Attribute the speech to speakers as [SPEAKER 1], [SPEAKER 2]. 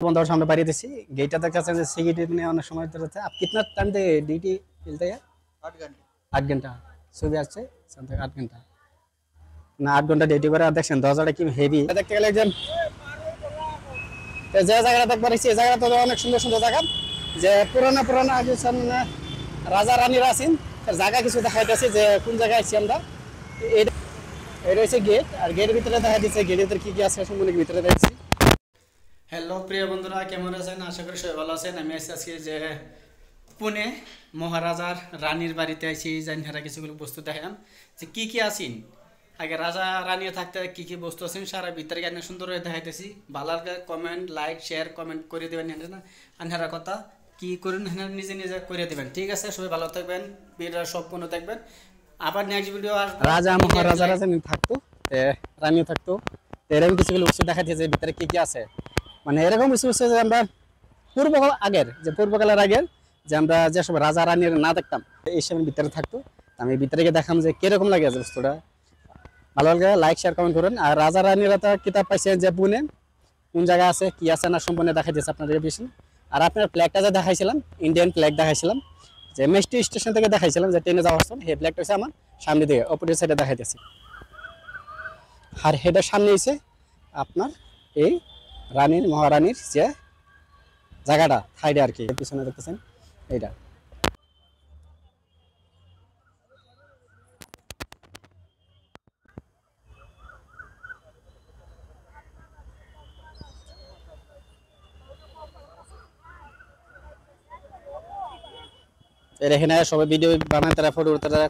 [SPEAKER 1] बंदर सामने बारी दिसी गेट तक से सिक्योरिटी ने অনেক সময় ধরে আছে। आप कितना टाइम दे ड्यूटी मिलता है?
[SPEAKER 2] 8 घंटे।
[SPEAKER 1] 8 घंटा ছবি আসছে সামনে 8 ঘন্টা না 8 ঘন্টা ডিউটি করে। আর দেখছেন দরজাটা কি হেভি দেখতে গেলে একজন যে জায়গাটা দেখবার এই জায়গাটা তো অনেক সুন্দর সুন্দর জায়গা যে পুরানা পুরানা আগে রাজা রানীরা আছেন তার জায়গা কিছু দেখাইতেছে যে কোন জায়গায় আছি আমরা। এই রয়েছে গেট আর গেটের ভিতরে দেখা দিচ্ছে গেটের ভিতরে কি কি আছে সম্পূর্ণ ভিতরে দেখছি। হ্যালো প্রিয় বন্ধুরা, কেমন আছেন? আশা করি সবাই ভালো আছেন। আমি আজকে যে পুনে মহারাজার রানীর বাড়িতে আছি, জানি কিছুগুলো বস্তু দেখাম যে কি কি আছেন। আগে রাজা রানী থাকতে কি কি বস্তু আছেন সারা ভিতরে অনেক সুন্দর হয়ে দেখাইতেছি। ভালো লাগলে কমেন্ট লাইক শেয়ার কমেন্ট করে দেবেন। আনহারা কথা কি করুন নিজে নিজে করে দেবেন। ঠিক আছে, সবাই ভালো থাকবেন, ভিডিওটা সম্পূর্ণ দেখবেন। আবার নেক্সট ভিডিও রাজা মহারাজারা থাকতো, রানীও থাকতো, এরকম কিছুগুলো বস্তু দেখাইতেছে ভিতরে কি কি আছে। মানে এরকম কিছু হচ্ছে যে আমরা পূর্বকালের আগের যে আমরা যেসব রাজা রানীর না দেখতাম এইসব ভিতরে থাকতো। আমি ভিতরে গিয়ে দেখাম যে কিরকম লাগে আছে বস্তুটা। ভালো লাগে লাইক শেয়ার কমেন্ট করুন। আর রাজা রানীরা তো কিতাব পাইছেন যে পুনে কোন জায়গা আছে কি আছে না সম্পূর্ণ দেখা দিয়েছে আপনাদের বেশি। আর আপনার ফ্ল্যাগটা যে দেখাইছিলাম ইন্ডিয়ান ফ্ল্যাগ দেখাইছিলাম যে মেস্টি স্টেশন থেকে দেখাইছিলাম যে ট্রেনে যাওয়ার সময়, সেই ফ্ল্যাগটা হচ্ছে আমার সামনে দিকে অপোজিট সাইডে দেখাইতেছি। আর হেটার সামনে হচ্ছে আপনার এই রানীর মহারানীর যে জায়গাটা সাইডে আর কি পিছনে দেখতেছেন এইটা। এর এখানে সবাই ভিডিও বানায় তারা ফটো তারা